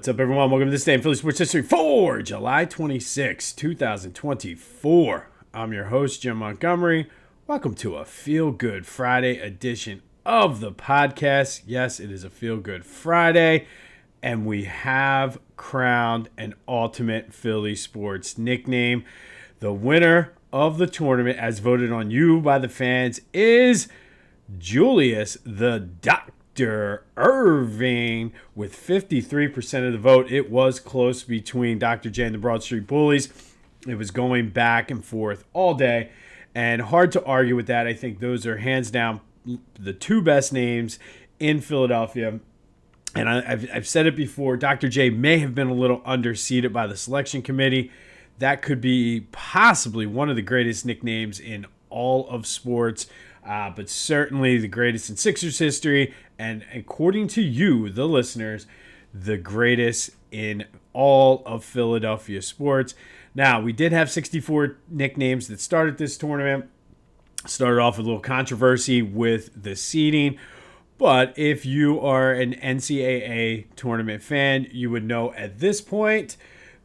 What's up, everyone? Welcome to this day in Philly Sports History for July 26, 2024. I'm your host, Jim Montgomery. Welcome to a Feel Good Friday edition of the podcast. Yes, it is a Feel Good Friday, and we have crowned an ultimate Philly sports nickname. The winner of the tournament, as voted on you by the fans, is Julius the Dr. Irving with 53% of the vote. It was close between Dr. J and the Broad Street Bullies. It was going back and forth all day, and hard to argue with that. I think those are hands down the two best names in Philadelphia. And I've said it before, Dr. J may have been a little underseeded by the selection committee. That could be possibly one of the greatest nicknames in all of sports. But certainly the greatest in Sixers history, and according to you, the listeners, the greatest in all of Philadelphia sports. Now, we did have 64 nicknames that started this tournament. Started off with a little controversy with the seeding, but if you are an NCAA tournament fan, you would know at this point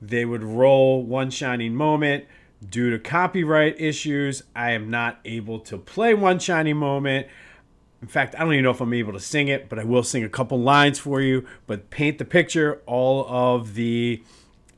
they would roll One Shining Moment. Due to copyright issues, I am not able to play One Shining Moment. In fact, I don't even know if I'm able to sing it, but I will sing a couple lines for you. But paint the picture, I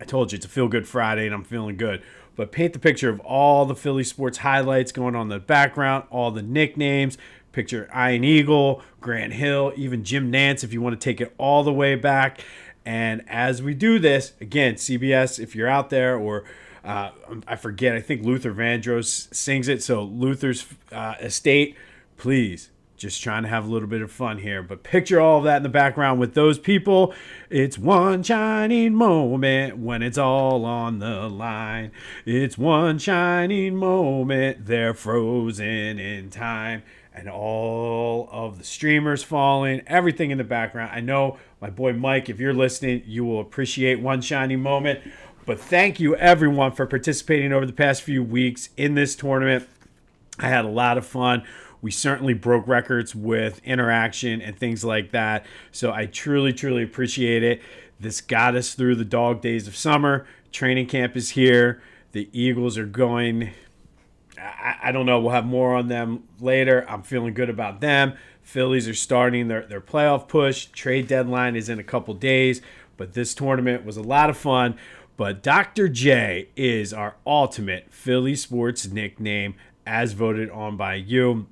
told you it's a Feel Good Friday and I'm feeling good. But paint the picture of all the Philly sports highlights going on in the background, all the nicknames. Picture Iron Eagle, Grant Hill, even Jim Nance if you want to take it all the way back. And as we do this, again, CBS, if you're out there, or I forget, I think Luther Vandross sings it. So Luther's estate, please, just trying to have a little bit of fun here. But picture all of that in the background with those people. It's one shining moment when it's all on the line. It's one shining moment, they're frozen in time. And all of the streamers falling, everything in the background. I know my boy Mike, if you're listening, you will appreciate One Shining Moment. But thank you, everyone, for participating over the past few weeks in this tournament. I had a lot of fun. We certainly broke records with interaction and things like that. So I truly, truly appreciate it. This got us through the dog days of summer. Training camp is here. The Eagles are going. I don't know. We'll have more on them later. I'm feeling good about them. Phillies are starting their playoff push. Trade deadline is in a couple days. But this tournament was a lot of fun. But Dr. J is our ultimate Philly sports nickname as voted on by you.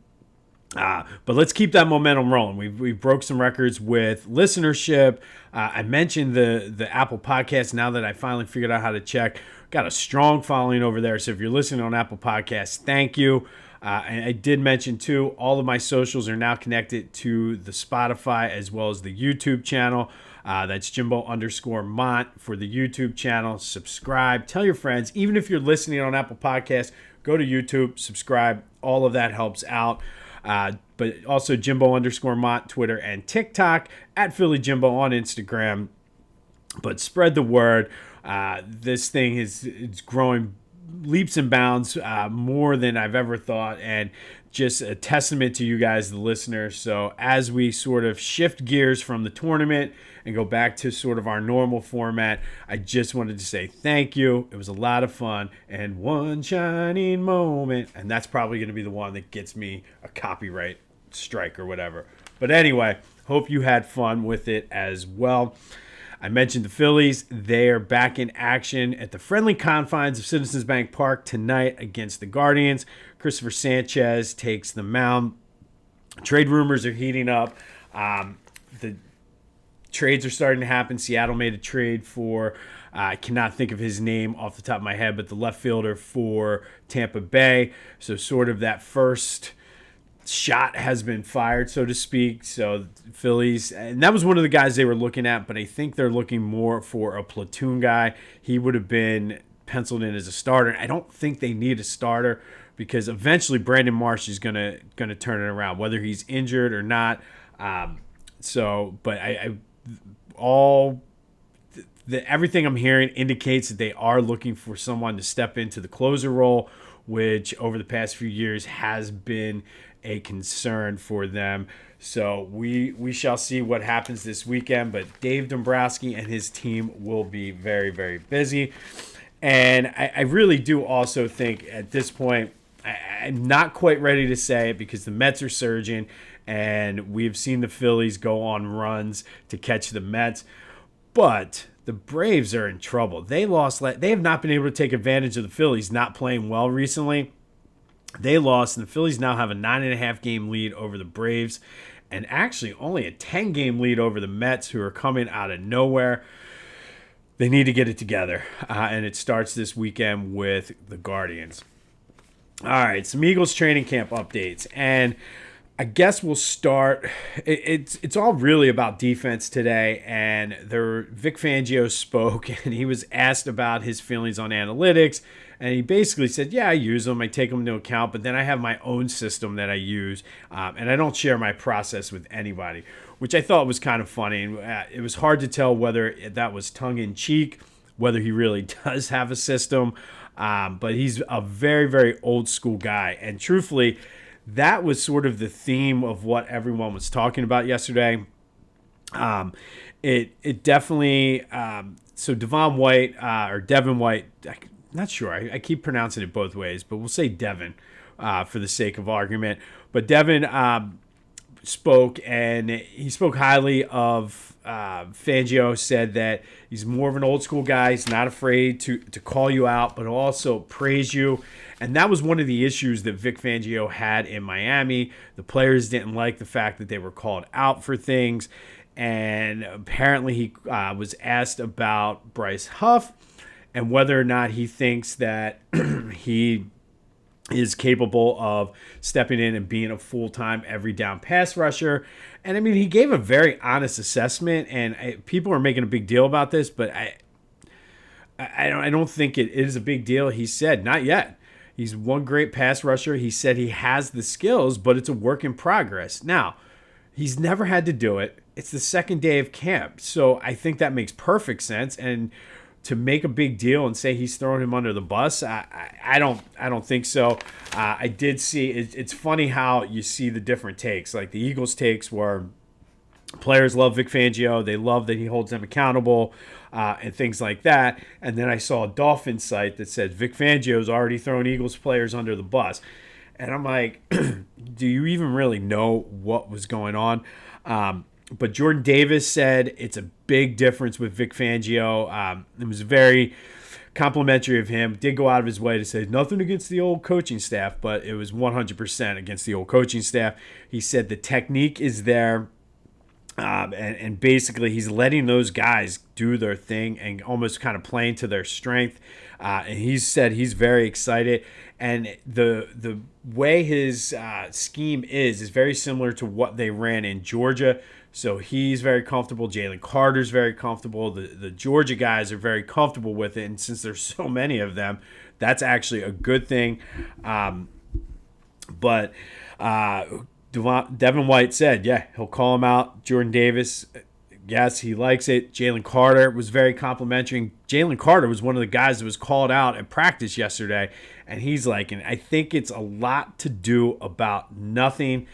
But let's keep that momentum rolling. We broke some records with listenership. I mentioned the Apple Podcast. Now that I finally figured out how to check, got a strong following over there. So if you're listening on Apple Podcasts, thank you. And I did mention too, all of my socials are now connected to the Spotify as well as the YouTube channel. That's Jimbo_Mont for the YouTube channel. Subscribe. Tell your friends. Even if you're listening on Apple Podcasts, go to YouTube, subscribe. All of that helps out. But also Jimbo_Mont, Twitter and TikTok, at Philly Jimbo on Instagram. But spread the word. This thing it's growing leaps and bounds, more than I've ever thought, and just a testament to you guys, the listeners. So as we sort of shift gears from the tournament and go back to sort of our normal format, I just wanted to say thank you. It was a lot of fun, and one shining moment, and that's probably going to be the one that gets me a copyright strike or whatever. But anyway, hope you had fun with it as well. I mentioned the Phillies. They are back in action at the friendly confines of Citizens Bank Park tonight against the Guardians. Christopher Sanchez takes the mound. Trade rumors are heating up. The trades are starting to happen. Seattle made a trade for, I cannot think of his name off the top of my head, but the left fielder for Tampa Bay. So sort of that first shot has been fired, so to speak. So Phillies, and that was one of the guys they were looking at, but I think they're looking more for a platoon guy. He would have been penciled in as a starter. I don't think they need a starter because eventually Brandon Marsh is gonna turn it around, whether he's injured or not. But everything I'm hearing indicates that they are looking for someone to step into the closer role which over the past few years has been a concern for them. So we shall see what happens this weekend, but Dave Dombrowski and his team will be very, very busy. And I really do also think at this point, I'm not quite ready to say it because the Mets are surging, and we've seen the Phillies go on runs to catch the Mets. But the Braves are in trouble. They have not been able to take advantage of the Phillies not playing well recently. They lost, and the Phillies now have a 9.5 game lead over the Braves, and actually only a 10 game lead over the Mets, who are coming out of nowhere. They need to get it together, and it starts this weekend with the Guardians. All right, some Eagles training camp updates, and I guess we'll start. It's all really about defense today, and Vic Fangio spoke, and he was asked about his feelings on analytics, and he basically said, yeah, I use them, I take them into account, but then I have my own system that I use, and I don't share my process with anybody, which I thought was kind of funny. And it was hard to tell whether that was tongue-in-cheek, whether he really does have a system, but he's a very, very old-school guy, and truthfully, that was sort of the theme of what everyone was talking about yesterday. It definitely so Devon White or Devin White, I'm not sure. I keep pronouncing it both ways, but we'll say Devin for the sake of argument. But Devin spoke, and he spoke highly of Fangio, said that he's more of an old school guy. He's not afraid to call you out, but also praise you. And that was one of the issues that Vic Fangio had in Miami. The players didn't like the fact that they were called out for things. And apparently he was asked about Bryce Huff and whether or not he thinks that he is capable of stepping in and being a full-time every down pass rusher. And I mean, he gave a very honest assessment, and people are making a big deal about this, but I don't think it is a big deal. He said, not yet. He's one great pass rusher. He said he has the skills, but it's a work in progress. Now, he's never had to do it. It's the second day of camp. So I think that makes perfect sense. And to make a big deal and say he's throwing him under the bus, I don't think so. I did see it's funny how you see the different takes. Like the Eagles takes were players love Vic Fangio, they love that he holds them accountable, and things like that. And then I saw a Dolphins site that said Vic Fangio's already thrown Eagles players under the bus, and I'm like, do you even really know what was going on? But Jordan Davis said it's a big difference with Vic Fangio. It was very complimentary of him. Did go out of his way to say nothing against the old coaching staff, but it was 100% against the old coaching staff. He said the technique is there, and basically he's letting those guys do their thing and almost kind of playing to their strength. And he said he's very excited. And the way his scheme is very similar to what they ran in Georgia. So he's very comfortable. Jalen Carter's very comfortable. The Georgia guys are very comfortable with it. And since there's so many of them, that's actually a good thing. But Devin White said, yeah, he'll call him out. Jordan Davis, yes, he likes it. Jalen Carter was very complimentary. Jalen Carter was one of the guys that was called out at practice yesterday, and he's liking it. I think it's a lot to do about nothing,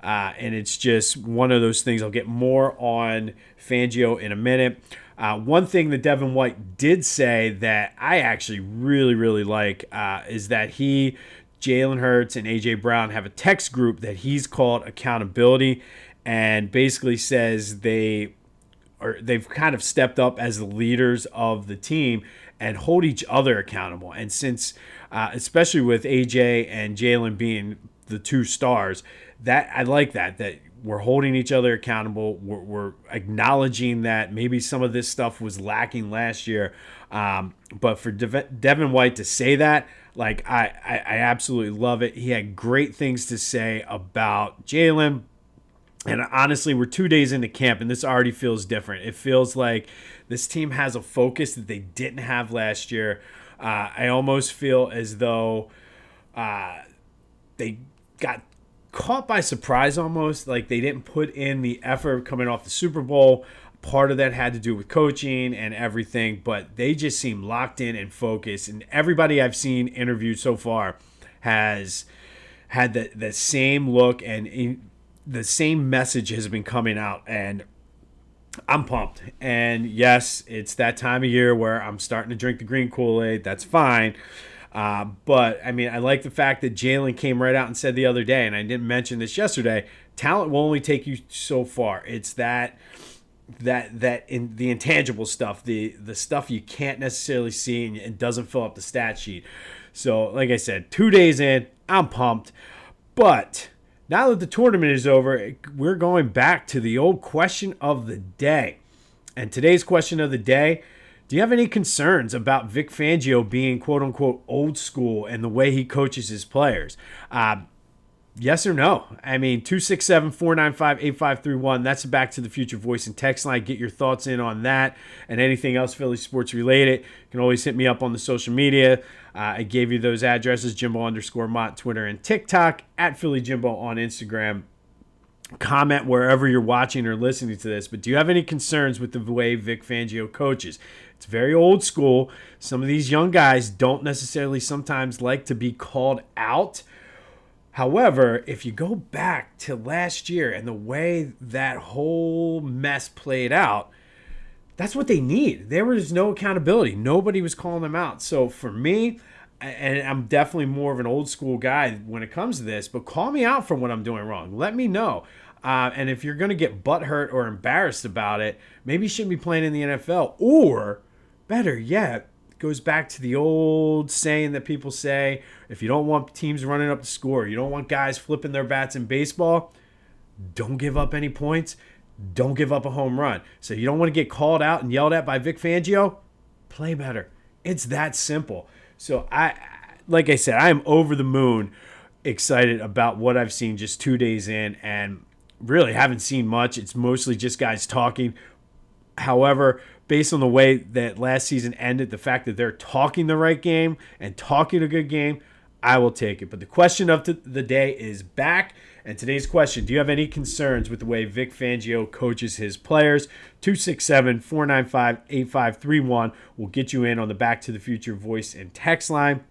and it's just one of those things. I'll get more on Fangio in a minute. One thing that Devin White did say that I actually really, really like is that Jalen Hurts and A.J. Brown have a text group that he's called Accountability, and basically says they've kind of stepped up as the leaders of the team and hold each other accountable. And since, especially with AJ and Jalen being the two stars, that I like that we're holding each other accountable. We're acknowledging that maybe some of this stuff was lacking last year. But for Devin White to say that, like, I absolutely love it. He had great things to say about Jalen. And honestly, we're 2 days into camp, and this already feels different. It feels like this team has a focus that they didn't have last year. I almost feel as though they got caught by surprise almost. Like they didn't put in the effort coming off the Super Bowl. Part of that had to do with coaching and everything, but they just seem locked in and focused. And everybody I've seen interviewed so far has had the same look, and the same message has been coming out, and I'm pumped. And yes, it's that time of year where I'm starting to drink the green Kool-Aid. That's fine. But, I mean, I like the fact that Jalen came right out and said the other day, and I didn't mention this yesterday, talent will only take you so far. It's that in the intangible stuff, the stuff you can't necessarily see and doesn't fill up the stat sheet. So, like I said, 2 days in, I'm pumped. But now that the tournament is over, we're going back to the old question of the day. And today's question of the day: do you have any concerns about Vic Fangio being quote-unquote old school and the way he coaches his players? Yes or no? I mean, 267-495-8531. That's a Back to the Future voice and text line. Get your thoughts in on that and anything else Philly sports related. You can always hit me up on the social media. I gave you those addresses: Jimbo_Mott, Twitter and TikTok, at Philly Jimbo on Instagram. Comment wherever you're watching or listening to this. But do you have any concerns with the way Vic Fangio coaches? It's very old school. Some of these young guys don't necessarily sometimes like to be called out. However, if you go back to last year and the way that whole mess played out, that's what they need. There was no accountability. Nobody was calling them out. So for me, and I'm definitely more of an old school guy when it comes to this, but call me out for what I'm doing wrong. Let me know. And if you're going to get butthurt or embarrassed about it, maybe you shouldn't be playing in the NFL. Or, better yet, it goes back to the old saying that people say: if you don't want teams running up the score, you don't want guys flipping their bats in baseball, don't give up any points. Don't give up a home run. So you don't want to get called out and yelled at by Vic Fangio? Play better. It's that simple. So like I said, I am over the moon excited about what I've seen just 2 days in, and really haven't seen much. It's mostly just guys talking. However, based on the way that last season ended, the fact that they're talking the right game and talking a good game, I will take it. But the question of the day is back. And today's question: do you have any concerns with the way Vic Fangio coaches his players? 267-495-8531 will get you in on the Back to the Future voice and text line.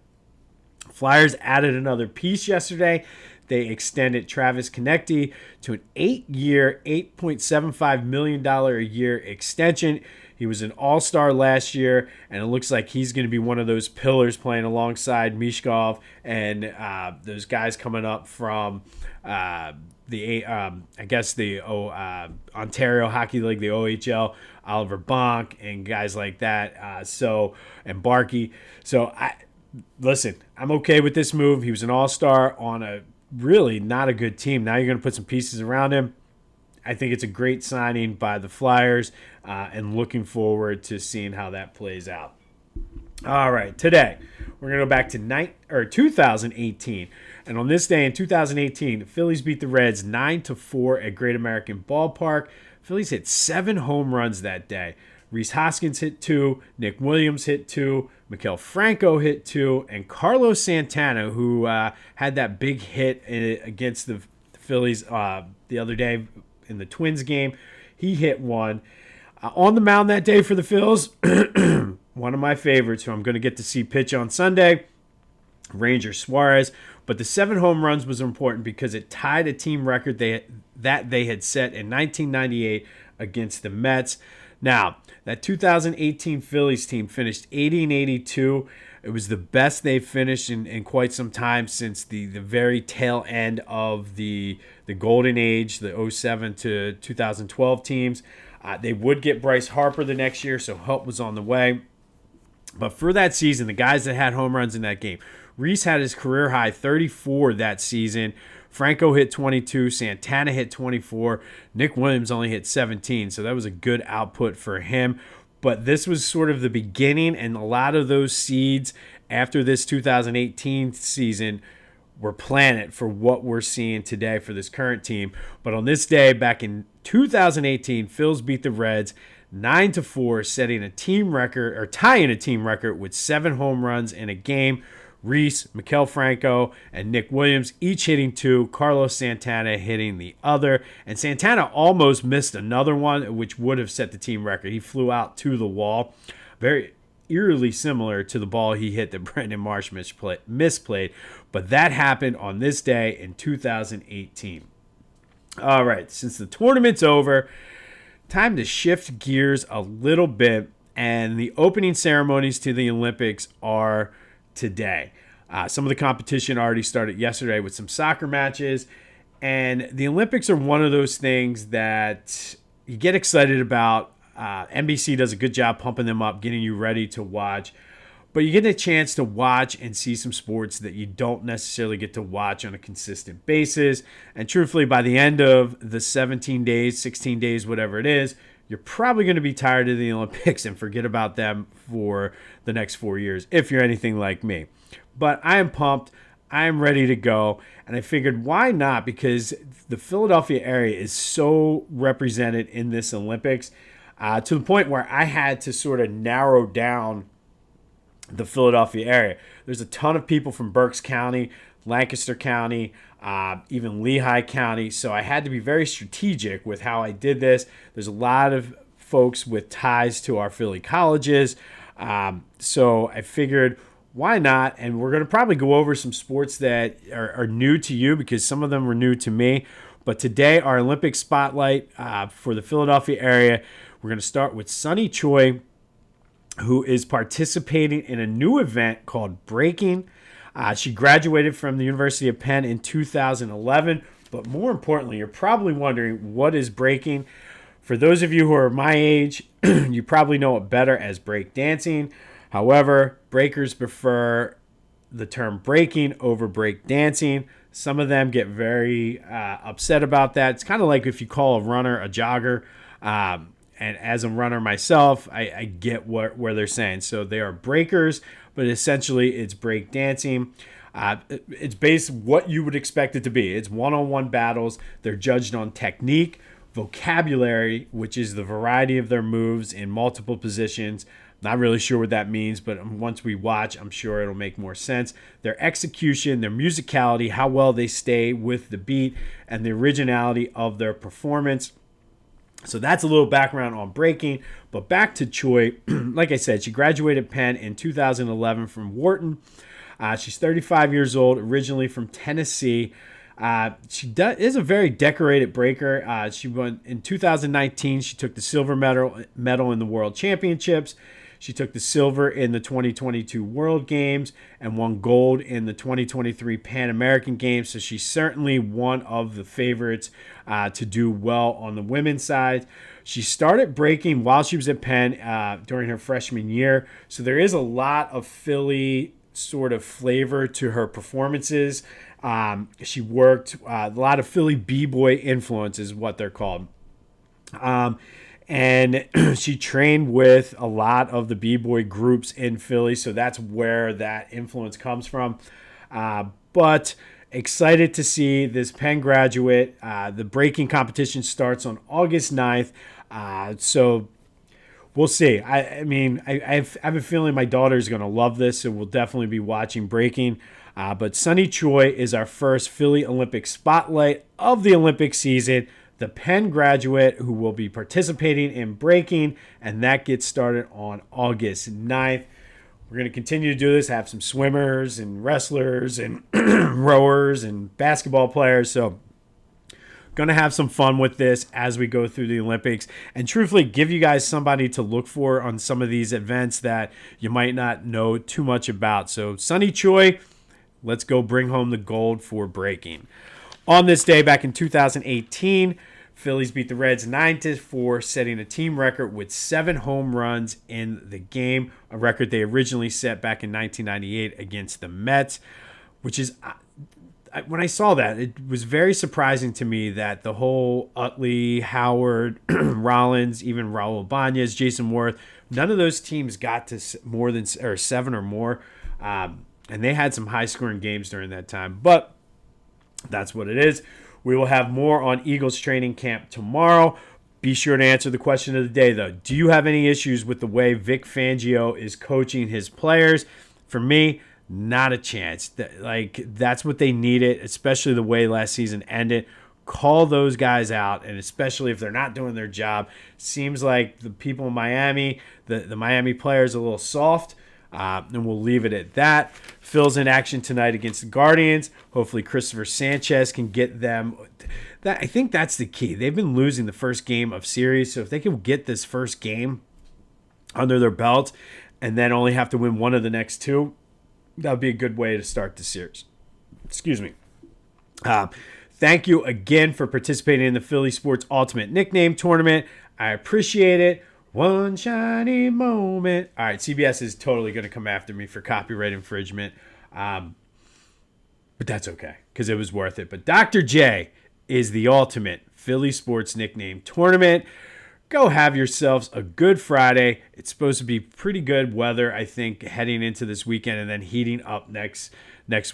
Flyers added another piece yesterday. They extended Travis Konecny to an 8-year, $8.75 million a year extension. He was an all-star last year, and it looks like he's going to be one of those pillars playing alongside Mishkov and those guys coming up from the Ontario Hockey League, the OHL, Oliver Bonk and guys like that. And Barkey. So listen, I'm okay with this move. He was an all-star on a really not a good team. Now you're going to put some pieces around him. I think it's a great signing by the Flyers, and looking forward to seeing how that plays out. All right, today we're going to go back to 2018. And on this day in 2018, the Phillies beat the Reds 9-4 at Great American Ballpark. Phillies hit 7 home runs that day. Rhys Hoskins hit 2, Nick Williams hit 2, Maikel Franco hit 2, and Carlos Santana, who had that big hit against the Phillies the other day in the Twins game, he hit 1. On the mound that day for the Phils, one of my favorites, who I'm going to get to see pitch on Sunday, Ranger Suarez. But the 7 home runs was important because it tied a team record that they had set in 1998 against the Mets. Now, that 2018 Phillies team finished 80-82. It was the best they've finished in quite some time since the very tail end of the golden age, the 07 to 2012 teams. They would get Bryce Harper the next year, so help was on the way. But for that season, the guys that had home runs in that game, Rhys had his career high 34 that season. Franco hit 22. Santana hit 24. Nick Williams only hit 17, so that was a good output for him. But this was sort of the beginning, and a lot of those seeds after this 2018 season were planted for what we're seeing today for this current team. But on this day, back in 2018, Phils beat the Reds 9-4, setting a team record, or tying a team record with 7 home runs in a game. Rhys, Maikel Franco, and Nick Williams each hitting 2. Carlos Santana hitting the other. And Santana almost missed another one, which would have set the team record. He flew out to the wall. eerily similar to the ball he hit that Brandon Marsh misplayed. But that happened on this day in 2018. All right, since the tournament's over, time to shift gears a little bit. And the opening ceremonies to the Olympics are today. Some of the competition already started yesterday with some soccer matches. And the Olympics are one of those things that you get excited about. NBC does a good job pumping them up, getting you ready to watch. But you get a chance to watch and see some sports that you don't necessarily get to watch on a consistent basis. And truthfully, by the end of the 17 days, 16 days, whatever it is, you're probably going to be tired of the Olympics and forget about them for the next 4 years, if you're anything like me. But I am pumped. I am ready to go. And I figured, why not? Because the Philadelphia area is so represented in this Olympics to the point where I had to sort of narrow down the Philadelphia area. There's a ton of people from Berks County, Lancaster County, even Lehigh County. So I had to be very strategic with how I did this. There's a lot of folks with ties to our Philly colleges. So I figured, why not? And we're going to probably go over some sports that are new to you because some of them were new to me. But today, our Olympic spotlight for the Philadelphia area, we're going to start with Sunny Choi, who is participating in a new event called breaking. She graduated from the University of Penn in 2011, but more importantly, you're probably wondering, what is breaking? For those of you who are my age, you probably know it better as break dancing. However, breakers prefer the term breaking over break dancing. Some of them get very upset about that. It's kind of like if you call a runner a jogger. And as a runner myself, I get where they're saying. So they are breakers, but essentially it's break dancing. It's based what you would expect it to be. It's one-on-one battles. They're judged on technique, vocabulary, which is the variety of their moves in multiple positions. Not really sure what that means, but once we watch, I'm sure it'll make more sense. Their execution, their musicality, how well they stay with the beat, and the originality of their performance. So that's a little background on breaking. But back to Choi. Like I said, she graduated Penn in 2011 from Wharton. She's 35 years old, originally from Tennessee. She is a very decorated breaker. She won in 2019. She took the silver medal in the World Championships. She took the silver in the 2022 World Games and won gold in the 2023 Pan American Games. So she's certainly one of the favorites to do well on the women's side. She started breaking while she was at Penn during her freshman year. So there is a lot of Philly sort of flavor to her performances. She worked a lot of Philly B-boy influence is what they're called. And she trained with a lot of the B-boy groups in Philly, so that's where that influence comes from. But excited to see this Penn graduate. The breaking competition starts on August 9th, so we'll see. I have a feeling my daughter is going to love this, so we'll definitely be watching breaking. But Sunny Choi is our first Philly Olympic spotlight of the Olympic season. The Penn graduate who will be participating in breaking, and that gets started on August 9th. We're going to continue to do this, have some swimmers and wrestlers and rowers and basketball players. So going to have some fun with this as we go through the Olympics and truthfully give you guys somebody to look for on some of these events that you might not know too much about. So Sunny Choi, let's go bring home the gold for breaking. On this day, back in 2018, Phillies beat the Reds 9-4, setting a team record with 7 home runs in the game, a record they originally set back in 1998 against the Mets, which is, when I saw that, it was very surprising to me that the whole Utley, Howard, Rollins, even Raul Ibanez, Jason Worth, none of those teams got to more than 7 or more, and they had some high-scoring games during that time, but that's what it is. We will have more on Eagles training camp tomorrow. Be sure to answer the question of the day, though. Do you have any issues with the way Vic Fangio is coaching his players? For me, not a chance. That's what they needed, especially the way last season ended. call those guys out, and especially if they're not doing their job. Seems like the people in Miami, the Miami players, are a little soft, and we'll leave it at that. Phil's in action tonight against the Guardians. Hopefully Christopher Sanchez can get them. I think that's the key. They've been losing the first game of series, so if they can get this first game under their belt and then only have to win one of the next two, that would be a good way to start the series. Excuse me. Thank you again for participating in the Philly Sports Ultimate Nickname Tournament. I appreciate it. One shiny moment. All right, CBS is totally going to come after me for copyright infringement. But that's okay because it was worth it. But Dr. J is the ultimate Philly Sports Nickname Tournament. Go have yourselves a good Friday. It's supposed to be pretty good weather, I think, heading into this weekend and then heating up next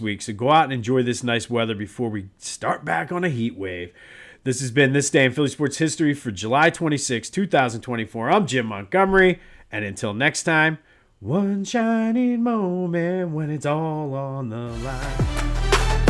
week. So go out and enjoy this nice weather before we start back on a heat wave. This has been This Day in Philly Sports History for July 26, 2024. I'm Jim Montgomery, and until next time, one shining moment when it's all on the line.